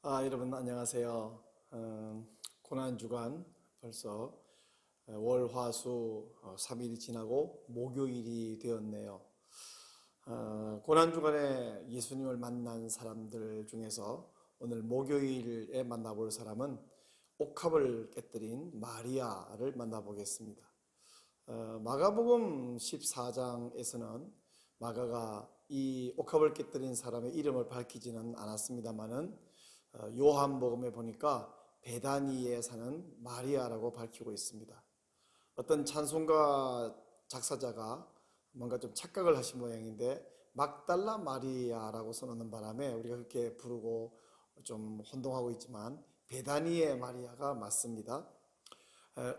여러분 안녕하세요. 고난주간 벌써 월, 화, 수 3일이 지나고 목요일이 되었네요. 고난주간에 예수님을 만난 사람들 중에서 오늘 목요일에 만나볼 사람은 옥합을 깨뜨린 마리아를 만나보겠습니다. 마가복음 14장에서는 마가가 이 옥합을 깨뜨린 사람의 이름을 밝히지는 않았습니다만은 요한복음에 보니까 베다니에 사는 마리아라고 밝히고 있습니다. 어떤 찬송가 작사자가 뭔가 좀 착각을 하신 모양인데 막달라 마리아라고 써놓는 바람에 우리가 그렇게 부르고 좀 혼동하고 있지만 베다니의 마리아가 맞습니다.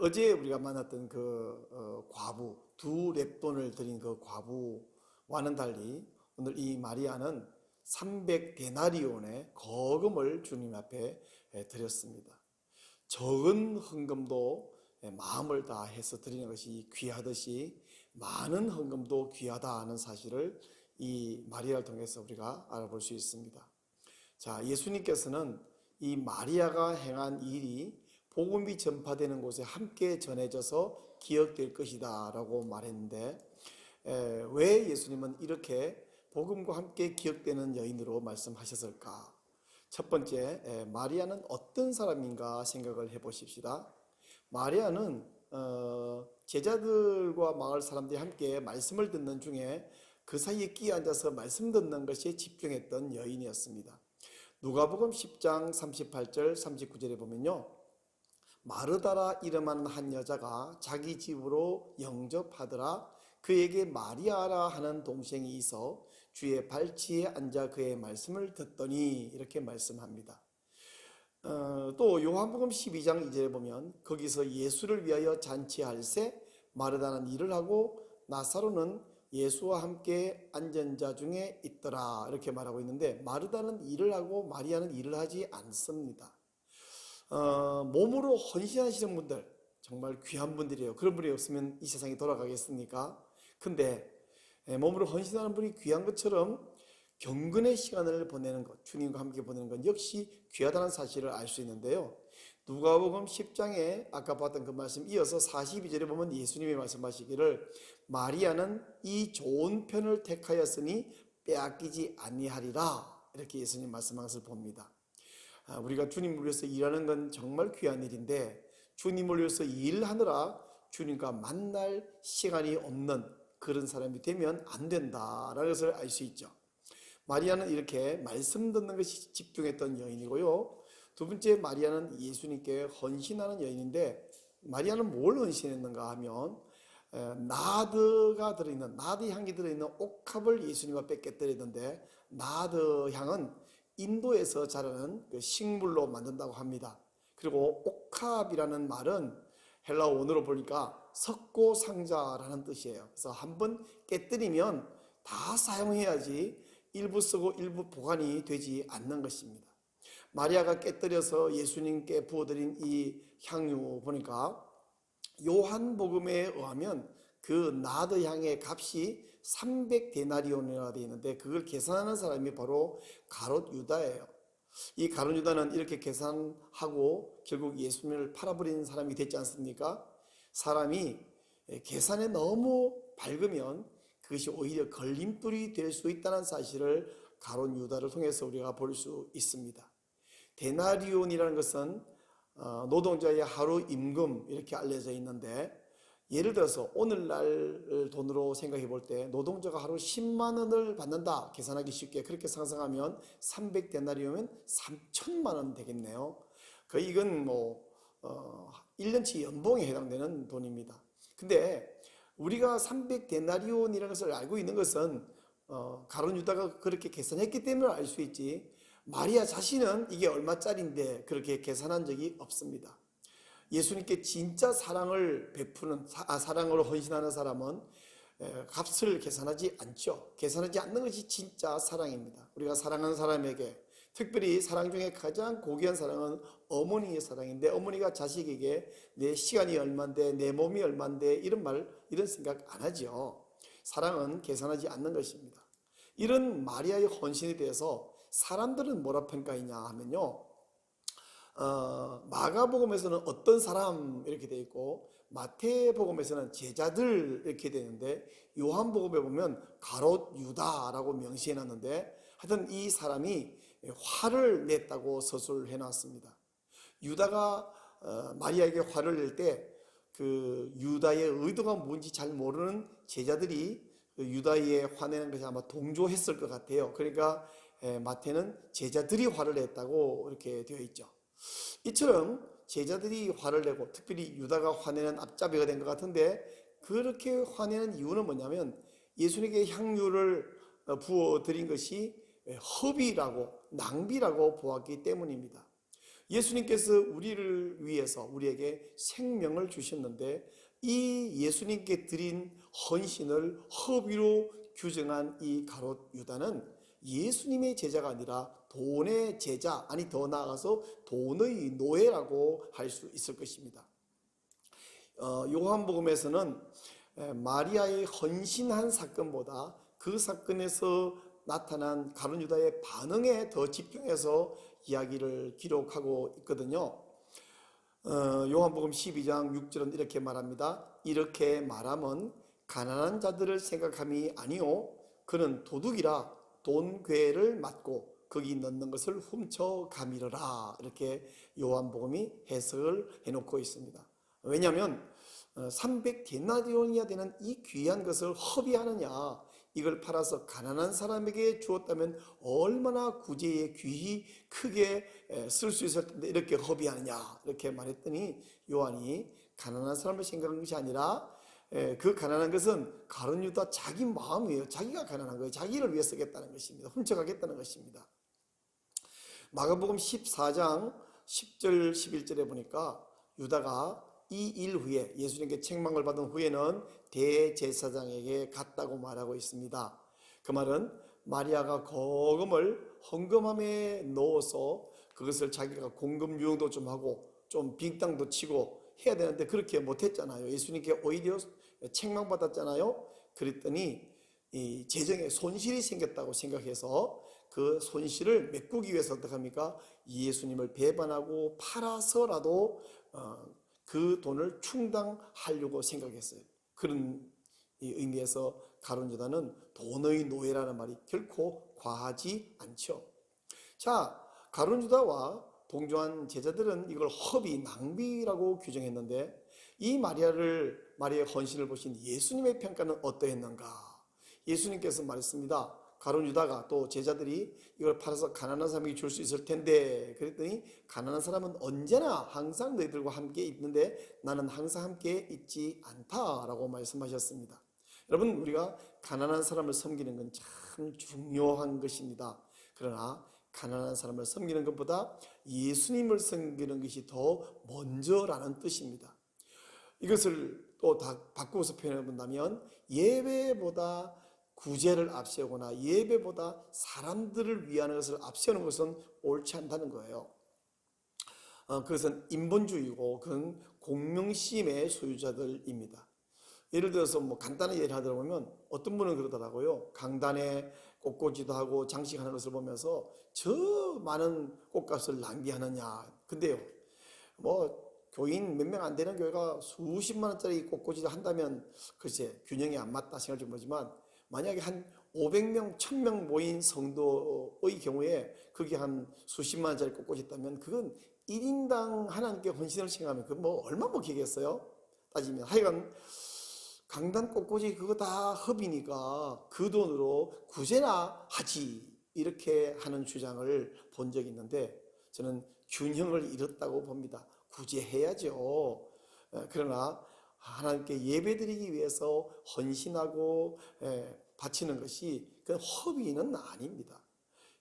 어제 우리가 만났던 그 과부, 두 렙돈을 드린 그 과부와는 달리 오늘 이 마리아는 300데나리온의 거금을 주님 앞에 드렸습니다. 적은 헌금도 마음을 다해서 드리는 것이 귀하듯이 많은 헌금도 귀하다 하는 사실을 이 마리아를 통해서 우리가 알아볼 수 있습니다. 자, 예수님께서는 이 마리아가 행한 일이 복음이 전파되는 곳에 함께 전해져서 기억될 것이다 라고 말했는데 왜 예수님은 이렇게 복음과 함께 기억되는 여인으로 말씀하셨을까? 첫 번째, 마리아는 어떤 사람인가 생각을 해보십시다. 마리아는 제자들과 마을 사람들이 함께 말씀을 듣는 중에 그 사이에 끼어 앉아서 말씀 듣는 것에 집중했던 여인이었습니다. 누가복음 10장 38절 39절에 보면요, 마르다라 이름하는 한 여자가 자기 집으로 영접하더라. 그에게 마리아라 하는 동생이 있어 주의 발치에 앉아 그의 말씀을 듣더니, 이렇게 말씀합니다. 또 요한복음 12장 2절에 보면 거기서 예수를 위하여 잔치할새 마르다는 일을 하고 나사로는 예수와 함께 앉은 자 중에 있더라, 이렇게 말하고 있는데 마르다는 일을 하고 마리아는 일을 하지 않습니다. 몸으로 헌신하시는 분들 정말 귀한 분들이에요. 그런 분이 없으면 이 세상이 돌아가겠습니까? 근데 몸으로 헌신하는 분이 귀한 것처럼 경건의 시간을 보내는 것, 주님과 함께 보내는 것 역시 귀하다는 사실을 알 수 있는데요. 누가복음 10장에 아까 봤던 그 말씀 이어서 42절에 보면 예수님이 말씀하시기를 마리아는 이 좋은 편을 택하였으니 빼앗기지 아니하리라, 이렇게 예수님 말씀한 것을 봅니다. 우리가 주님을 위해서 일하는 건 정말 귀한 일인데 주님을 위해서 일하느라 주님과 만날 시간이 없는 그런 사람이 되면 안 된다라는 것을 알 수 있죠. 마리아는 이렇게 말씀 듣는 것이 집중했던 여인이고요. 두 번째, 마리아는 예수님께 헌신하는 여인인데 마리아는 뭘 헌신했는가 하면 나드가 들어있는, 나드 향이 들어있는 옥합을 예수님 앞에 깨뜨렸는데 나드 향은 인도에서 자라는 그 식물로 만든다고 합니다. 그리고 옥합이라는 말은 헬라어 원어로 보니까 석고상자라는 뜻이에요. 그래서 한번 깨뜨리면 다 사용해야지 일부 쓰고 일부 보관이 되지 않는 것입니다. 마리아가 깨뜨려서 예수님께 부어드린 이 향유 보니까 요한복음에 의하면 그 나드 향의 값이 300데나리온이라 되어 있는데 그걸 계산하는 사람이 바로 가롯 유다예요. 이 가롯 유다는 이렇게 계산하고 결국 예수님을 팔아버리는 사람이 됐지 않습니까? 사람이 계산에 너무 밝으면 그것이 오히려 걸림돌이 될 수 있다는 사실을 가롯 유다를 통해서 우리가 볼 수 있습니다. 데나리온이라는 것은 노동자의 하루 임금 이렇게 알려져 있는데, 예를 들어서 오늘날 돈으로 생각해 볼 때 노동자가 하루 10만 원을 받는다, 계산하기 쉽게 그렇게 상상하면 300데나리온이면 3천만 원 되겠네요. 거의 이건 1년치 연봉에 해당되는 돈입니다. 근데 우리가 300데나리온이라는 것을 알고 있는 것은 가룟 유다가 그렇게 계산했기 때문에 알 수 있지, 마리아 자신은 이게 얼마짜리인데 그렇게 계산한 적이 없습니다. 예수님께 진짜 사랑을 베푸는, 사랑으로 헌신하는 사람은 값을 계산하지 않죠. 계산하지 않는 것이 진짜 사랑입니다. 우리가 사랑하는 사람에게, 특별히 사랑 중에 가장 고귀한 사랑은 어머니의 사랑인데, 어머니가 자식에게 내 시간이 얼만데 내 몸이 얼만데 이런 생각 안 하죠. 사랑은 계산하지 않는 것입니다. 이런 마리아의 헌신에 대해서 사람들은 뭐라 평가했냐 하면요, 마가복음에서는 어떤 사람 이렇게 되어 있고 마태복음에서는 제자들 이렇게 되는데 요한복음에 보면 가롯 유다라고 명시해 놨는데 하여튼 이 사람이 화를 냈다고 서술해 놨습니다. 유다가 마리아에게 화를 낼 때 그 유다의 의도가 뭔지 잘 모르는 제자들이 그 유다의 화내는 것이 아마 동조했을 것 같아요. 그러니까 마태는 제자들이 화를 냈다고 이렇게 되어 있죠. 이처럼 제자들이 화를 내고 특별히 유다가 화내는 앞잡이가 된 것 같은데 그렇게 화내는 이유는 뭐냐면 예수님께 향유를 부어드린 것이 허비라고 낭비라고 보았기 때문입니다. 예수님께서 우리를 위해서 우리에게 생명을 주셨는데 이 예수님께 드린 헌신을 허비로 규정한 이 가롯 유다는 예수님의 제자가 아니라 돈의 제자, 아니 더 나아가서 돈의 노예라고 할 수 있을 것입니다. 요한복음에서는 마리아의 헌신한 사건보다 그 사건에서 나타난 가룟 유다의 반응에 더 집중해서 이야기를 기록하고 있거든요. 요한복음 12장 6절은 이렇게 말합니다. 이렇게 말함은 가난한 자들을 생각함이 아니요 그는 도둑이라 돈괴를 맞고 거기 넣는 것을 훔쳐가미르라. 이렇게 요한복음이 해석을 해놓고 있습니다. 왜냐하면 300데나리온이야 되는 이 귀한 것을 허비하느냐, 이걸 팔아서 가난한 사람에게 주었다면 얼마나 구제에 귀히 크게 쓸 수 있을 텐데 이렇게 허비하느냐 이렇게 말했더니 요한이 가난한 사람을 생각한 것이 아니라 그 가난한 것은 가룟 유다 자기 마음이에요. 자기가 가난한 거예요. 자기를 위해 쓰겠다는 것입니다. 훔쳐가겠다는 것입니다. 마가복음 14장 10절 11절에 보니까 유다가 이 일 후에 예수님께 책망을 받은 후에는 대제사장에게 갔다고 말하고 있습니다. 그 말은 마리아가 거금을 헌금함에 넣어서 그것을 자기가 공금 유용도 좀 하고 좀 빙땅도 치고 해야 되는데 그렇게 못했잖아요. 예수님께 오히려 책망받았잖아요. 그랬더니 이 재정에 손실이 생겼다고 생각해서 그 손실을 메꾸기 위해서 어떻게 합니까? 예수님을 배반하고 팔아서라도 그 돈을 충당하려고 생각했어요. 그런 의미에서 가룟 유다는 돈의 노예라는 말이 결코 과하지 않죠. 자, 가룟 유다와 동조한 제자들은 이걸 허비, 낭비라고 규정했는데 이 마리아의 헌신을 보신 예수님의 평가는 어떠했는가? 예수님께서 말했습니다. 가룟 유다가 또 제자들이 이걸 팔아서 가난한 사람에게 줄 수 있을 텐데 그랬더니 가난한 사람은 언제나 항상 너희들과 함께 있는데 나는 항상 함께 있지 않다라고 말씀하셨습니다. 여러분, 우리가 가난한 사람을 섬기는 건 참 중요한 것입니다. 그러나 가난한 사람을 섬기는 것보다 예수님을 섬기는 것이 더 먼저라는 뜻입니다. 이것을 또 다 바꾸어서 표현해 본다면 예배보다 구제를 앞세우거나 예배보다 사람들을 위하는 것을 앞세우는 것은 옳지 않다는 거예요. 그것은 인본주의고 그건 공명심의 소유자들입니다. 예를 들어서 뭐 간단한 예를 하다 보면 어떤 분은 그러더라고요. 강단에 꽃꽂이도 하고 장식하는 것을 보면서 저 많은 꽃값을 낭비하느냐. 근데요, 뭐 교인 몇 명 안 되는 교회가 수십만 원짜리 꽃꽂이를 한다면 글쎄 균형이 안 맞다 생각을 좀 보지만 만약에 한 500명, 1000명 모인 성도의 경우에 그게 한 수십만 원짜리 꽃꽂이 있다면 그건 1인당 하나님께 헌신을 생각하면 그건 뭐 얼마 먹히겠어요? 따지면 하여간 강단 꽃꽂이 그거 다 허비니까 그 돈으로 구제나 하지 이렇게 하는 주장을 본 적이 있는데 저는 균형을 잃었다고 봅니다. 구제해야죠. 그러나 하나님께 예배드리기 위해서 헌신하고 바치는 것이 그 허비는 아닙니다.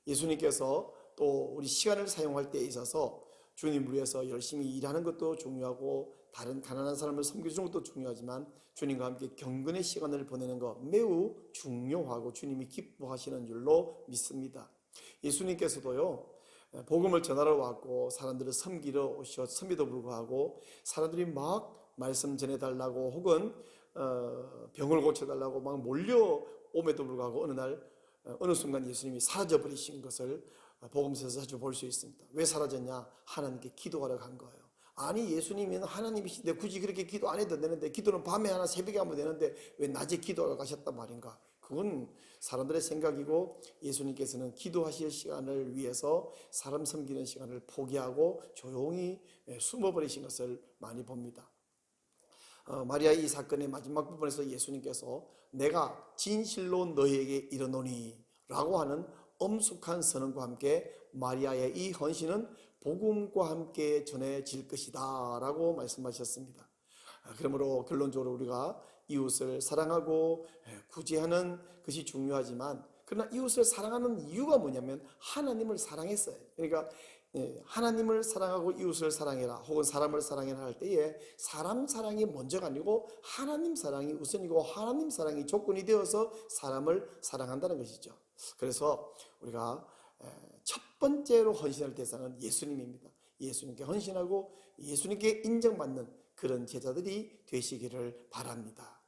예수님께서 또 우리 시간을 사용할 때 있어서 주님을 위해서 열심히 일하는 것도 중요하고 다른 가난한 사람을 섬겨주는 것도 중요하지만 주님과 함께 경건의 시간을 보내는 것 매우 중요하고 주님이 기뻐하시는 줄로 믿습니다. 예수님께서도요 복음을 전하러 왔고 사람들을 섬기러 오셨음에도 불구하고 사람들이 막 말씀 전해달라고 혹은 병을 고쳐달라고 막 몰려옴에도 불구하고 어느 날 어느 순간 예수님이 사라져버리신 것을 복음서에서 자주 볼 수 있습니다. 왜 사라졌냐? 하나님께 기도하러 간 거예요. 아니 예수님은 하나님이신데 굳이 그렇게 기도 안 해도 되는데, 기도는 밤에 하나 새벽에 하면 되는데 왜 낮에 기도하러 가셨단 말인가? 그건 사람들의 생각이고, 예수님께서는 기도하실 시간을 위해서 사람 섬기는 시간을 포기하고 조용히 숨어버리신 것을 많이 봅니다. 마리아 이 사건의 마지막 부분에서 예수님께서 내가 진실로 너희에게 이르노니 라고 하는 엄숙한 선언과 함께 마리아의 이 헌신은 복음과 함께 전해질 것이다 라고 말씀하셨습니다. 그러므로 결론적으로 우리가 이웃을 사랑하고 구제하는 것이 중요하지만, 그러나 이웃을 사랑하는 이유가 뭐냐면 하나님을 사랑했어요. 그러니까 하나님을 사랑하고 이웃을 사랑해라, 혹은 사람을 사랑해라 할 때에 사람 사랑이 먼저가 아니고 하나님 사랑이 우선이고, 하나님 사랑이 조건이 되어서 사람을 사랑한다는 것이죠. 그래서 우리가 첫 번째로 헌신할 대상은 예수님입니다. 예수님께 헌신하고 예수님께 인정받는 그런 제자들이 되시기를 바랍니다.